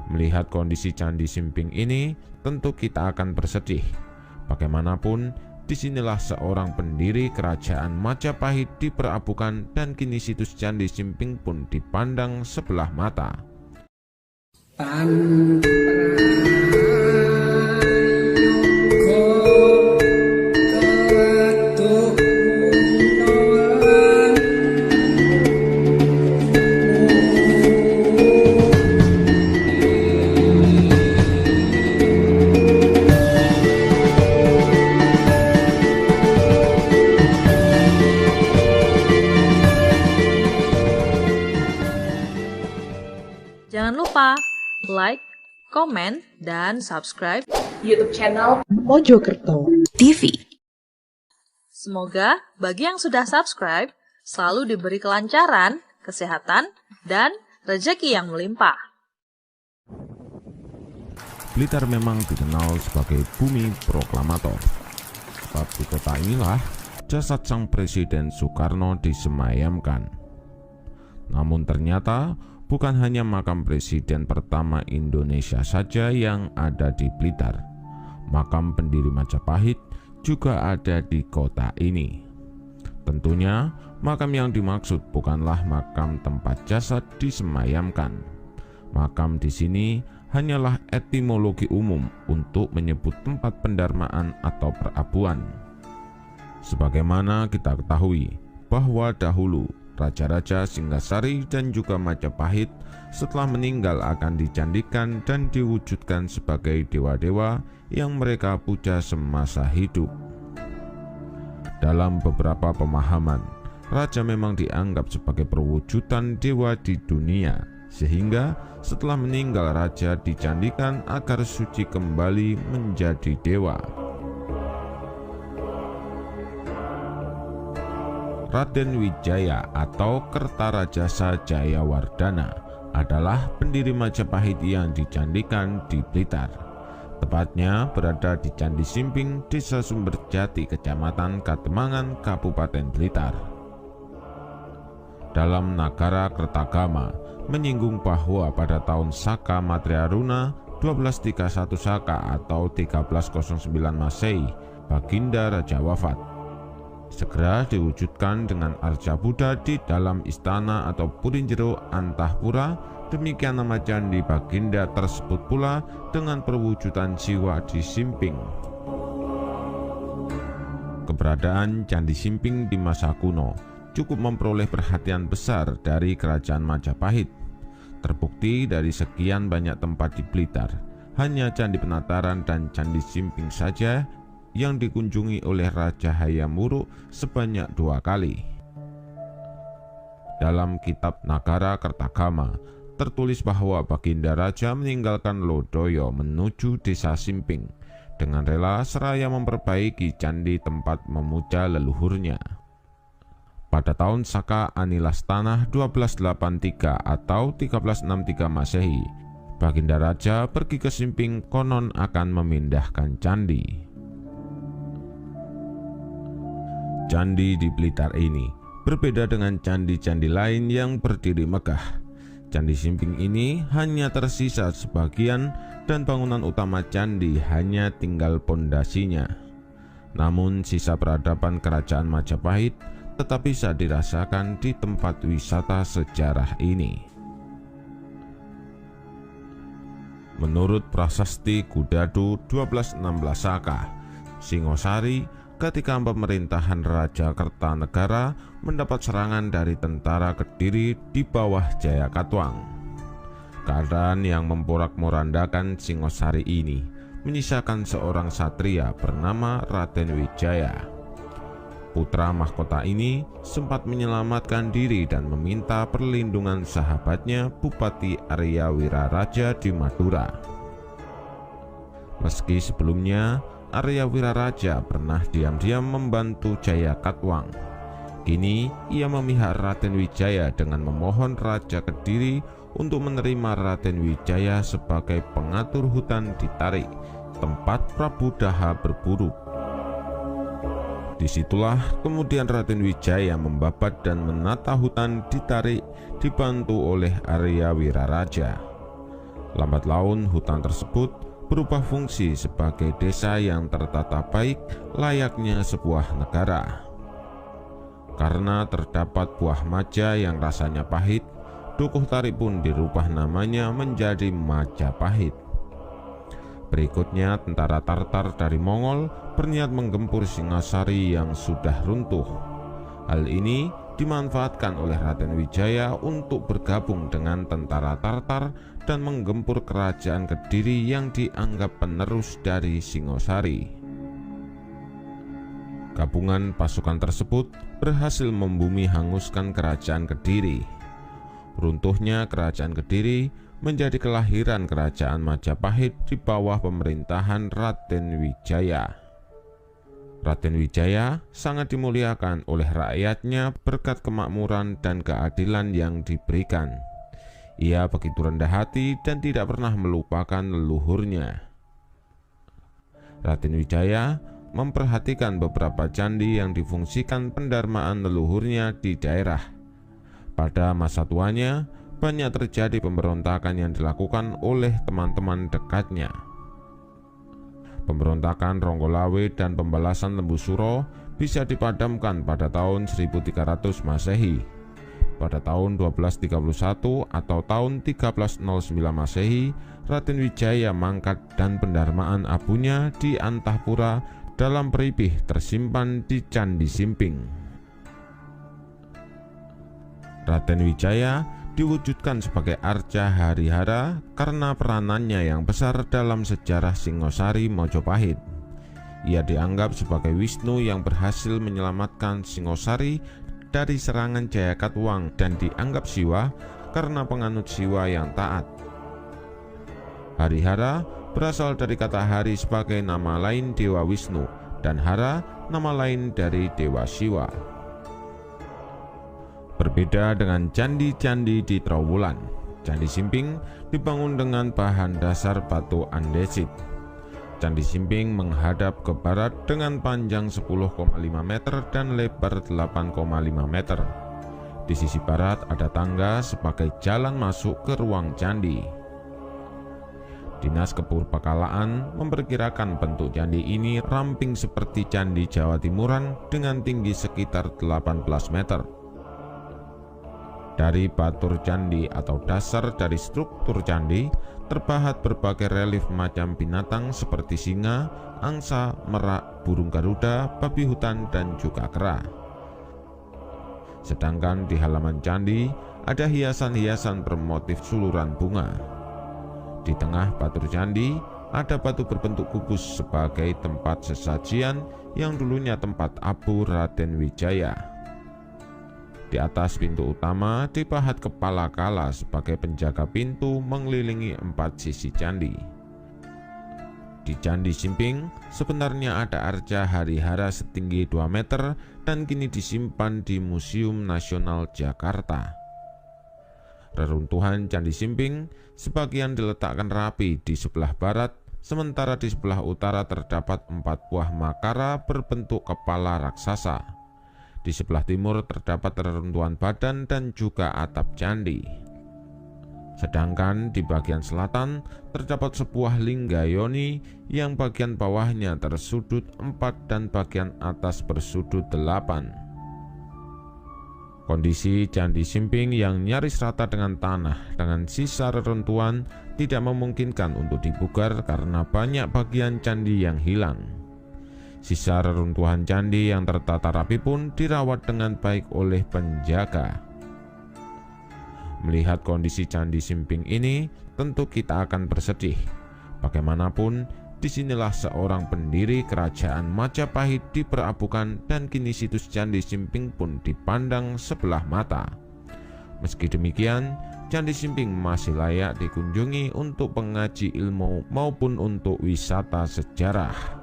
Melihat kondisi Candi Simping ini, tentu kita akan bersedih. Bagaimanapun, disinilah seorang pendiri kerajaan Majapahit diperabukan dan kini situs Candi Simping pun dipandang sebelah mata. Jangan lupa like, komen, dan subscribe YouTube channel Mojokerto TV. Semoga bagi yang sudah subscribe selalu diberi kelancaran, kesehatan, dan rezeki yang melimpah. Blitar memang dikenal sebagai bumi proklamator. Sebab di kota inilah jasad sang Presiden Soekarno disemayamkan. Namun ternyata bukan hanya makam presiden pertama Indonesia saja yang ada di Blitar. Makam pendiri Majapahit juga ada di kota ini. Tentunya makam yang dimaksud bukanlah makam tempat jasad disemayamkan. Makam di sini hanyalah etimologi umum untuk menyebut tempat pendarmaan atau perabuan. Sebagaimana kita ketahui bahwa dahulu Raja-raja Singgasari dan juga Majapahit setelah meninggal akan dicandikan dan diwujudkan sebagai dewa-dewa yang mereka puja semasa hidup. Dalam beberapa pemahaman, raja memang dianggap sebagai perwujudan dewa di dunia, sehingga setelah meninggal raja dicandikan agar suci kembali menjadi dewa. Raden Wijaya atau Kertarajasa Jayawardhana adalah pendiri Majapahit yang dicandikan di Blitar. Tepatnya berada di Candi Simping, Desa Sumberjati, Kecamatan Kademangan, Kabupaten Blitar. Dalam Nagara Kertagama menyinggung bahwa pada tahun Saka Matriaruna 1231 Saka atau 1309 Masehi, Baginda Raja wafat. Segera diwujudkan dengan arca Buddha di dalam istana atau Purinjero Antahpura. Demikian nama candi Baginda tersebut pula dengan perwujudan jiwa di Simping. Keberadaan Candi Simping di masa kuno cukup memperoleh perhatian besar dari kerajaan Majapahit. Terbukti dari sekian banyak tempat di Blitar, hanya Candi Penataran dan Candi Simping saja yang dikunjungi oleh Raja Hayam Wuruk sebanyak 2 kali. Dalam kitab Nagara Kertagama tertulis bahwa Baginda Raja meninggalkan Lodoyo menuju Desa Simping dengan rela seraya memperbaiki candi tempat memuja leluhurnya. Pada tahun Saka Anilas Tanah 1283 atau 1363 Masehi, Baginda Raja pergi ke Simping konon akan memindahkan candi. Candi di Blitar ini berbeda dengan candi-candi lain yang berdiri megah. Candi Simping ini hanya tersisa sebagian dan bangunan utama candi hanya tinggal pondasinya. Namun sisa peradaban kerajaan Majapahit tetap bisa dirasakan di tempat wisata sejarah ini. Menurut Prasasti Gudadu 1216 Saka, Singosari ketika pemerintahan Raja Kertanegara mendapat serangan dari tentara Kediri di bawah Jayakatwang. Keadaan yang memporak-morandakan Singosari ini menyisakan seorang satria bernama Raden Wijaya. Putra mahkota ini sempat menyelamatkan diri dan meminta perlindungan sahabatnya Bupati Arya Wiraraja di Madura. Meski sebelumnya Arya Wiraraja pernah diam-diam membantu Jayakatwang, kini ia memihak Raden Wijaya dengan memohon Raja Kediri untuk menerima Raden Wijaya sebagai pengatur hutan di Tarik, tempat Prabu Daha berburu. Disitulah kemudian Raden Wijaya membabat dan menata hutan di Tarik dibantu oleh Arya Wiraraja. Lambat laun hutan tersebut berubah fungsi sebagai desa yang tertata baik layaknya sebuah negara. Karena terdapat buah maja yang rasanya pahit, Dukuh Tari pun dirubah namanya menjadi Majapahit. Berikutnya tentara Tartar dari Mongol berniat menggempur Singasari yang sudah runtuh. Hal ini dimanfaatkan oleh Raden Wijaya untuk bergabung dengan tentara Tartar dan menggempur kerajaan Kediri yang dianggap penerus dari Singosari. Gabungan pasukan tersebut berhasil membumi hanguskan kerajaan Kediri. Runtuhnya kerajaan Kediri menjadi kelahiran kerajaan Majapahit di bawah pemerintahan Raden Wijaya. Raden Wijaya sangat dimuliakan oleh rakyatnya berkat kemakmuran dan keadilan yang diberikan. Ia begitu rendah hati dan tidak pernah melupakan leluhurnya. Raden Wijaya memperhatikan beberapa candi yang difungsikan pendarmaan leluhurnya di daerah. Pada masa tuanya, banyak terjadi pemberontakan yang dilakukan oleh teman-teman dekatnya. Pemberontakan Ronggolawe dan pembalasan Lembu Suro bisa dipadamkan pada tahun 1300 Masehi. Pada tahun 1231 atau tahun 1309 Masehi, Raden Wijaya mangkat dan pendarmaan abunya di Antahpura dalam peripih tersimpan di Candi Simping. Raden Wijaya diwujudkan sebagai Arca Harihara karena peranannya yang besar dalam sejarah Singosari Mojopahit. Ia dianggap sebagai Wisnu yang berhasil menyelamatkan Singosari dari serangan Jayakatwang dan dianggap Siwa karena penganut Siwa yang taat. Harihara berasal dari kata hari sebagai nama lain Dewa Wisnu dan Hara nama lain dari Dewa Siwa. Berbeda dengan candi-candi di Trowulan, Candi Simping dibangun dengan bahan dasar batu andesit. Candi Simping menghadap ke barat dengan panjang 10,5 meter dan lebar 8,5 meter. Di sisi barat ada tangga sebagai jalan masuk ke ruang candi. Dinas Kepurbakalaan memperkirakan bentuk candi ini ramping seperti candi Jawa Timuran dengan tinggi sekitar 18 meter. Dari batur candi atau dasar dari struktur candi terpahat berbagai relief macam binatang seperti singa, angsa, merak, burung garuda, babi hutan, dan juga kera. Sedangkan di halaman candi ada hiasan-hiasan bermotif suluran bunga. Di tengah batur candi ada batu berbentuk kubus sebagai tempat sesajian yang dulunya tempat abu Raden Wijaya. Di atas pintu utama dipahat kepala kala sebagai penjaga pintu mengelilingi 4 sisi candi. Di Candi Simping sebenarnya ada arca Harihara setinggi 2 meter dan kini disimpan di Museum Nasional Jakarta. Reruntuhan Candi Simping sebagian diletakkan rapi di sebelah barat, sementara di sebelah utara terdapat 4 buah makara berbentuk kepala raksasa. Di sebelah timur terdapat reruntuhan badan dan juga atap candi. Sedangkan di bagian selatan terdapat sebuah lingga yoni yang bagian bawahnya tersudut 4 dan bagian atas bersudut 8. Kondisi Candi Simping yang nyaris rata dengan tanah dengan sisa reruntuhan tidak memungkinkan untuk dipugar karena banyak bagian candi yang hilang. Sisa reruntuhan candi yang tertata rapi pun dirawat dengan baik oleh penjaga. Melihat kondisi Candi Simping ini, tentu kita akan bersedih. Bagaimanapun, disinilah seorang pendiri kerajaan Majapahit diperabukan dan kini situs Candi Simping pun dipandang sebelah mata. Meski demikian, Candi Simping masih layak dikunjungi untuk pengaji ilmu maupun untuk wisata sejarah.